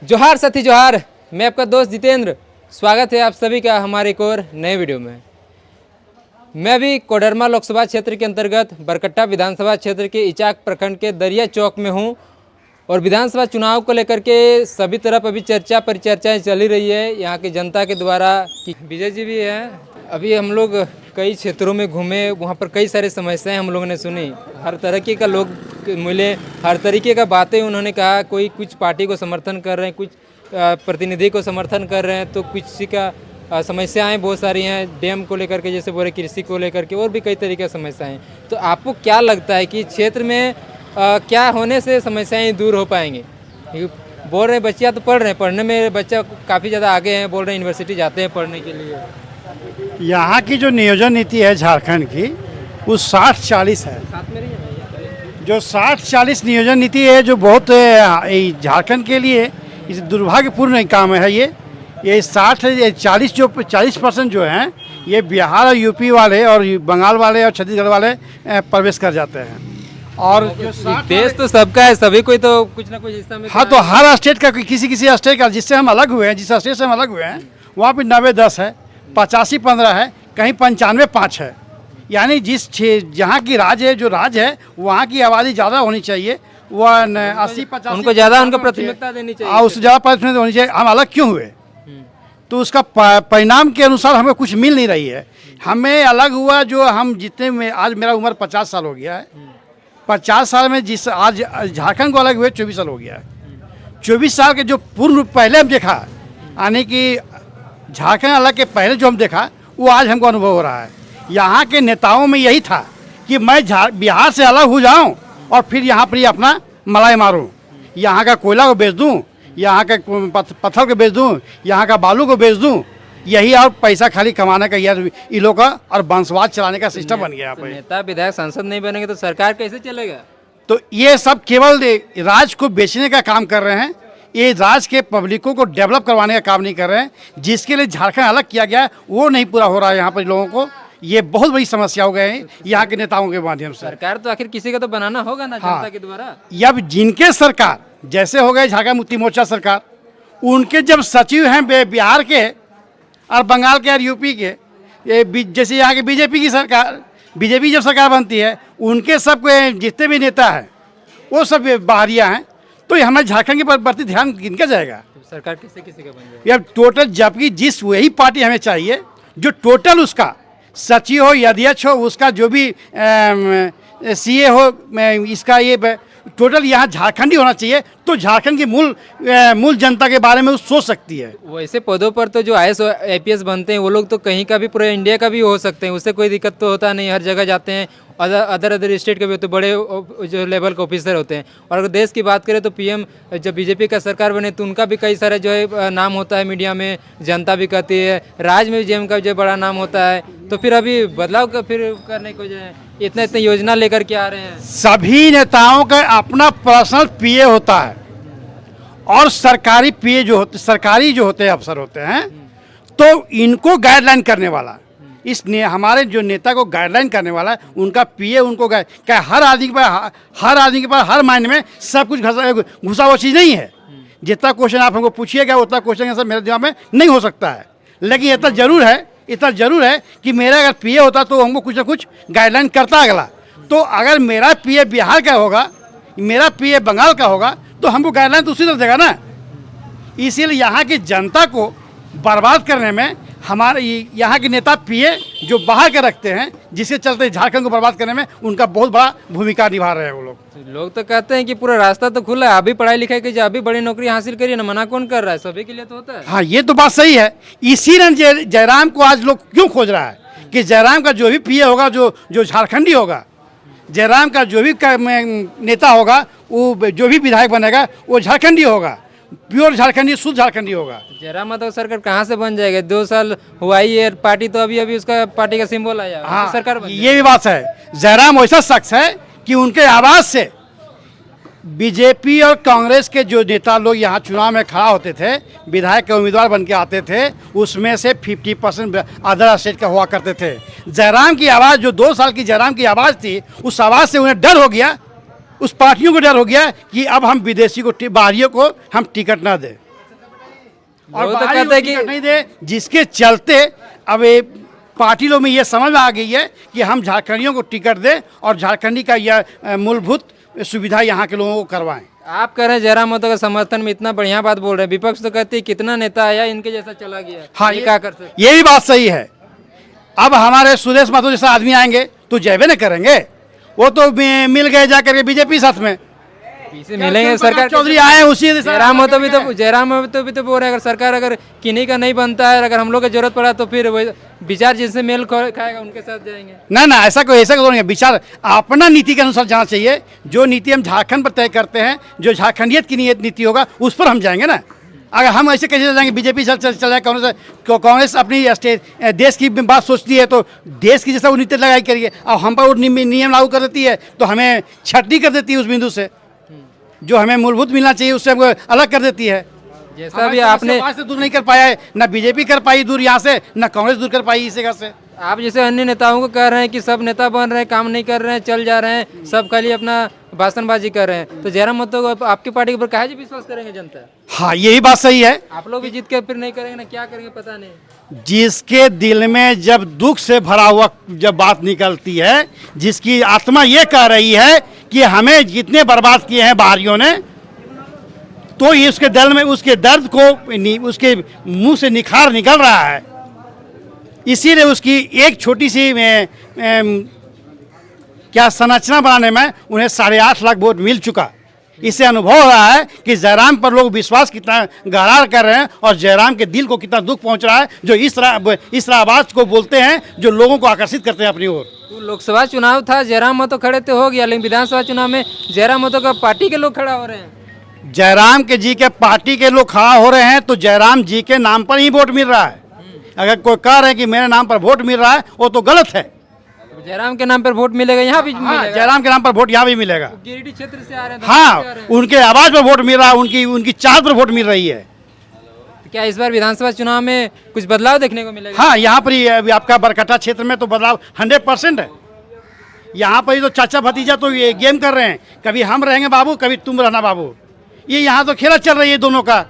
जोहार साथी जोहार, मैं आपका दोस्त जितेंद्र। स्वागत है आप सभी का हमारे एक और नए वीडियो में। मैं अभी कोडरमा लोकसभा क्षेत्र के अंतर्गत बरकट्टा विधानसभा क्षेत्र के इचाक प्रखंड के दरिया चौक में हूं और विधानसभा चुनाव को लेकर के सभी तरफ अभी चर्चा परिचर्चाएं चली रही है यहाँ की जनता के द्वारा। विजय जी भी हैं। अभी हम लोग कई क्षेत्रों में घूमे, वहाँ पर कई सारी समस्याएं हम लोगों ने सुनी। हर तरीके का लोग मिले, हर तरीके का बातें उन्होंने कहा। कोई कुछ पार्टी को समर्थन कर रहे हैं, कुछ प्रतिनिधि को समर्थन कर रहे हैं, तो किसी का समस्याएं बहुत सारी हैं डैम को लेकर के, जैसे बोले कृषि को लेकर के, और भी कई तरीके की समस्याएं। तो आपको क्या लगता है कि क्षेत्र में क्या होने से समस्याएं दूर हो पाएंगी? बोल रहे हैं बच्चियाँ तो पढ़ रहे हैं, पढ़ने में बच्चा काफ़ी ज़्यादा आगे हैं, बोल रहे हैं यूनिवर्सिटी जाते हैं पढ़ने के लिए। यहाँ की जो नियोजन नीति है झारखंड की, वो 60-40 है। जो 60-40 नियोजन नीति है, जो बहुत झारखंड के लिए इस दुर्भाग्यपूर्ण काम है। ये 40% जो हैं, ये बिहार और यूपी वाले और बंगाल वाले और छत्तीसगढ़ वाले प्रवेश कर जाते हैं। और जो देश तो सबका है, सभी कोई तो कुछ ना कुछ हिस्सा में। हाँ, तो हर स्टेट का किसी स्टेट का, जिससे हम अलग हुए हैं, जिस स्टेट से हम अलग हुए हैं, वहाँ पे 90-10 है, 85-15 है, कहीं 95-5 है। यानी जहाँ की राज्य है, जो राज्य है, वहाँ की आबादी ज़्यादा होनी चाहिए। वो 80-50 उनको ज़्यादा उनको प्राथमिकता देनी चाहिए, और उससे ज़्यादा प्राथमिकता होनी चाहिए। हम अलग क्यों हुए? तो उसका परिणाम के अनुसार हमें कुछ मिल नहीं रही है। हमें अलग हुआ जो हम जितने में, आज मेरा उम्र 50 साल हो गया है। 50 साल में जिस आज झारखंड को अलग हुए 24 साल हो गया है। 24 साल के जो पूर्व पहले हम देखा, यानी कि झारखंड अलग के पहले जो हम देखा, वो आज हमको अनुभव हो रहा है। यहाँ के नेताओं में यही था कि मैं बिहार से अलग हो जाऊं और फिर यहाँ पर ही अपना मलाई मारूं, यहाँ का कोयला को बेच दूं, यहाँ के पत्थर को बेच दूं, यहाँ का बालू को बेच दूं। यही और पैसा खाली कमाने का यार इन लोगों का और वंशवाद चलाने का सिस्टम बन गया यहाँ पे। नेता विधायक सांसद नहीं बनेंगे तो सरकार कैसे चलेगा? तो ये सब केवल राज को बेचने का काम कर रहे हैं। ये राज के पब्लिकों को डेवलप करवाने का काम नहीं कर रहे हैं। जिसके लिए झारखंड अलग किया गया है, वो नहीं पूरा हो रहा है यहाँ पर लोगों को। ये बहुत बड़ी समस्या हो गए हैं यहाँ के नेताओं के माध्यम से। सरकार तो आखिर किसी का तो बनाना होगा ना, जनता के द्वारा। अब जिनके सरकार जैसे हो गए झारखंड मुक्ति मोर्चा सरकार, उनके जब सचिव हैं बिहार के और बंगाल के और यूपी के, ये जैसे यहाँ के बीजेपी की सरकार, बीजेपी जब सरकार बनती है, उनके सब जितने भी नेता हैं वो सब बाहरिया हैं। तो हमारे झारखंड के प्रति ध्यान किनका जाएगा? सरकार किसी का बन जाएगा अब टोटल, जबकि जिस वही पार्टी हमें चाहिए जो टोटल उसका सचिव हो या अध्यक्ष हो, उसका जो भी सीए हो, इसका ये टोटल यहाँ झारखंड ही होना चाहिए। तो झारखंड की मूल जनता के बारे में वो सोच सकती है। वैसे पदों पर तो जो IAS और IPS बनते हैं वो लोग तो कहीं का भी, पूरे इंडिया का भी हो सकते हैं, उससे कोई दिक्कत तो होता नहीं। हर जगह जाते हैं, अदर स्टेट के भी तो बड़े जो लेवल के ऑफिसर होते हैं। और अगर देश की बात करें तो PM जब बीजेपी का सरकार बने तो उनका भी कई सारे जो है नाम होता है, मीडिया में जनता भी कहती है, राज्य में भी जेम का जो बड़ा नाम होता है। तो फिर अभी बदलाव का फिर करने को जो है इतने योजना लेकर के आ रहे हैं। सभी नेताओं का अपना पर्सनल PA होता है और सरकारी PA जो होते, सरकारी जो होते हैं अफसर होते हैं, तो इनको गाइडलाइन करने वाला, हमारे जो नेता को गाइडलाइन करने वाला है, उनका PA उनको क्या हर आदमी के पास हर मायने में सब कुछ घुसा हुआ चीज़ नहीं है। जितना क्वेश्चन आप हमको पूछिएगा उतना क्वेश्चन आंसर मेरे दिमाग में नहीं हो सकता है। लेकिन इतना जरूर है कि मेरा अगर PA होता तो हमको कुछ ना कुछ गाइडलाइन करता अगला। तो अगर मेरा PA बिहार का होगा, मेरा PA बंगाल का होगा, तो हमको गाइडलाइन तो उसी तरह देगा ना। इसीलिए यहाँ की जनता को बर्बाद करने में हमारे यहाँ के नेता PA जो बाहर के रखते हैं, जिसके चलते झारखंड को बर्बाद करने में उनका बहुत बड़ा भूमिका निभा रहे हैं वो लोग। तो कहते हैं कि पूरा रास्ता तो खुला है, अभी पढ़ाई लिखाई कीजिए, अभी बड़ी नौकरी हासिल करिए ना, मना कौन कर रहा है? सभी के लिए तो होता है। हाँ, ये तो बात सही है। इसीलिए जयराम को आज लोग क्यों खोज रहा है कि जयराम का जो भी PA होगा, जो झारखंडी होगा, जयराम का जो भी नेता होगा, वो जो भी विधायक बनेगा वो झारखंडी होगा, प्योर झारखंडी, शुद्ध झारखंडी होगा। जयराम माधव सरकार कहाँ से बन जाएगा? 2 साल हुआ ही है पार्टी, तो अभी उसका पार्टी का सिंबल आया। हाँ, सरकार ये भी बात है। जयराम वैसा शख्स है कि उनके आवाज से बीजेपी और कांग्रेस के जो नेता लोग यहाँ चुनाव में खड़ा होते थे, विधायक के उम्मीदवार बन के आते थे, उसमें से 50% अदर स्टेट का हुआ करते थे। जयराम की आवाज़, जो 2 साल की जयराम की आवाज़ थी, उस आवाज़ से उन्हें डर हो गया, उस पार्टियों को डर हो गया कि अब हम विदेशी को, बाहरियों को हम टिकट ना दें। और वो तो बाहरी कहते लोग हैं कि टिकट नहीं दे, जिसके चलते अब ये पार्टी लोग में ये समझ में आ गई है कि हम झारखंडियों को टिकट दें और झारखंडी का यह मूलभूत सुविधा यहाँ के लोगों को करवाएं। आप कह रहे हैं जयराम महतो के समर्थन में इतना बढ़िया बात बोल रहे हैं, विपक्ष तो कहती है कितना नेता आया इनके जैसा चला गया। हाँ, ये क्या कर सकते? ये भी बात सही है। अब हमारे सुदेश महतो जैसा आदमी आएंगे तो जयबे न करेंगे, वो तो मिल गए जाकर के बीजेपी साथ में। पीछे मिलेंगे सरकार। चौधरी आए उसी जयराम महतो भी तो बोल रहे हैं, अगर सरकार अगर किन्हीं का नहीं बनता है, अगर हम लोग की जरूरत पड़ा तो फिर वो विचार जिनसे मेल खाएगा उनके साथ जाएंगे। ना ऐसा तो नहीं है। विचार अपना नीति के अनुसार जाना चाहिए। जो नीति हम झारखंड पर तय करते हैं, जो झारखंडियत की नीति होगा उस पर हम जाएंगे ना। अगर हम ऐसे कैसे जाएंगे, बीजेपी चल जाए, कांग्रेस अपनी देश की बात सोचती है तो देश की जैसा वो नीति लगाई करिए। और हम पर वो नियम लागू कर देती है तो हमें छटनी कर देती है उस बिंदु से, जो हमें मूलभूत मिलना चाहिए उससे हमको अलग कर देती है। जैसा भी आपने से दूर नहीं कर पाया है, ना बीजेपी कर पाई दूर यहाँ से, ना कांग्रेस दूर कर पाई इस जगह से। आप जैसे अन्य नेताओं को कह रहे हैं कि सब नेता बन रहे हैं, काम नहीं कर रहे हैं, चल जा रहे हैं, सब खाली अपना भाषणबाजी कर रहे हैं, तो जयराम महतो को आपकी पार्टी के ऊपर काहे विश्वास करेंगे जनता? हाँ, यही बात सही है। आप लोग भी जीत के फिर नहीं करेंगे ना, क्या करेंगे पता नहीं। जिसके दिल में जब दुख से भरा हुआ जब बात निकलती है, जिसकी आत्मा ये कह रही है कि हमें जितने बर्बाद किए हैं बाहरियों ने, तो ये उसके दिल में उसके दर्द को उसके मुंह से निखार निकल रहा है। इसीलिए उसकी एक छोटी सी क्या संरचना बनाने में उन्हें 8.5 लाख वोट मिल चुका। इससे अनुभव हो रहा है कि जयराम पर लोग विश्वास कितना गहरा कर रहे हैं और जयराम के दिल को कितना दुख पहुंच रहा है, जो इस तरह आवाज को बोलते हैं जो लोगों को आकर्षित करते हैं अपनी ओर। तो लोकसभा चुनाव था, जयराम महतो खड़े थे, हो गया, लेकिन विधानसभा चुनाव में जयराम महतो का पार्टी के लोग खड़ा हो रहे हैं। जयराम के जी के पार्टी के लोग खड़ा हो रहे हैं तो जयराम जी के नाम पर ही वोट मिल रहा है। अगर कोई कह रहे हैं कि मेरे नाम पर वोट मिल रहा है, वो तो गलत है। जयराम के नाम पर वोट मिलेगा, यहाँ भी मिलेगा। जयराम के नाम पर वोट यहाँ भी मिलेगा। गिरिडीह क्षेत्र से आ रहे हैं, हाँ, उनके आवाज पर वोट मिल रहा है, उनकी चाहत पर वोट मिल रही है। तो क्या इस बार विधानसभा चुनाव में कुछ बदलाव देखने को मिलेगा? हाँ, यहाँ पर ही अभी आपका बरकट्टा क्षेत्र में तो बदलाव 100% है। यहाँ पर ही तो चाचा भतीजा तो ये गेम कर रहे हैं, कभी हम रहेंगे बाबू, कभी तुम रहना बाबू। ये यहाँ तो खेला चल रही है दोनों का,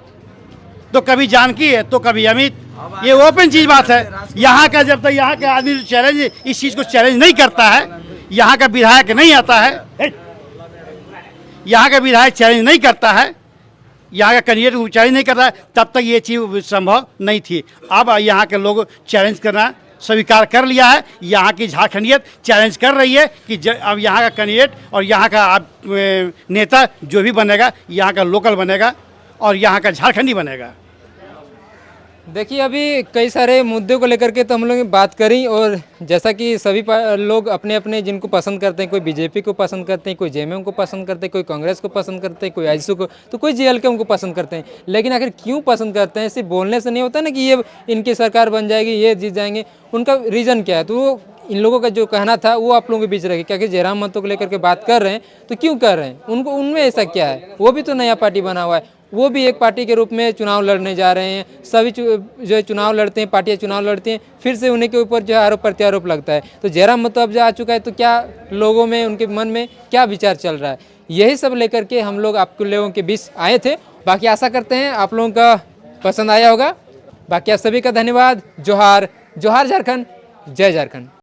तो कभी जानकी है तो कभी अमित। ये ओपन चीज बात है। यहाँ का जब तक यहाँ का आदमी चैलेंज इस चीज को चैलेंज नहीं करता है, यहाँ का विधायक नहीं आता है, यहाँ का विधायक चैलेंज नहीं करता है, यहाँ का कैंडिडेट चैलेंज नहीं करता है, तब तक ये चीज संभव नहीं थी। अब यहाँ के लोग चैलेंज करना स्वीकार कर लिया है। यहाँ की झारखंडियत चैलेंज कर रही है कि अब यहाँ का कैंडिडेट और यहाँ का नेता जो भी बनेगा, यहाँ का लोकल बनेगा और यहाँ का झारखंडी बनेगा। देखिए, अभी कई सारे मुद्दों को लेकर के तो हम लोग बात करी, और जैसा कि सभी लोग अपने अपने जिनको पसंद करते हैं, कोई बीजेपी को पसंद करते हैं, कोई जेएमएम को पसंद करते हैं, कोई कांग्रेस को पसंद करते हैं, कोई आईएसयू को, तो कोई जेएलके उनको पसंद करते हैं। लेकिन आखिर क्यों पसंद करते हैं? सिर्फ बोलने से नहीं होता ना कि ये इनकी सरकार बन जाएगी, ये जीत जाएंगे। उनका रीज़न क्या है? तो वो इन लोगों का जो कहना था वो आप लोगों के बीच रखे, क्या कि जयराम महतो को लेकर के बात कर रहे हैं तो क्यों कर रहे हैं, उनको उनमें ऐसा क्या है? वो भी तो नया पार्टी बना हुआ है, वो भी एक पार्टी के रूप में चुनाव लड़ने जा रहे हैं। सभी जो चुनाव लड़ते हैं, पार्टियां चुनाव लड़ती हैं, फिर से उन्हीं के ऊपर जो है आरोप प्रत्यारोप लगता है। तो जयराम महतो अब जा चुका है तो क्या लोगों में, उनके मन में क्या विचार चल रहा है, यही सब लेकर के हम लोग आपके लोगों के बीच आए थे। बाकी आशा करते हैं आप लोगों का पसंद आया होगा। बाकी आप सभी का धन्यवाद। जोहार जोहार झारखंड, जय झारखंड।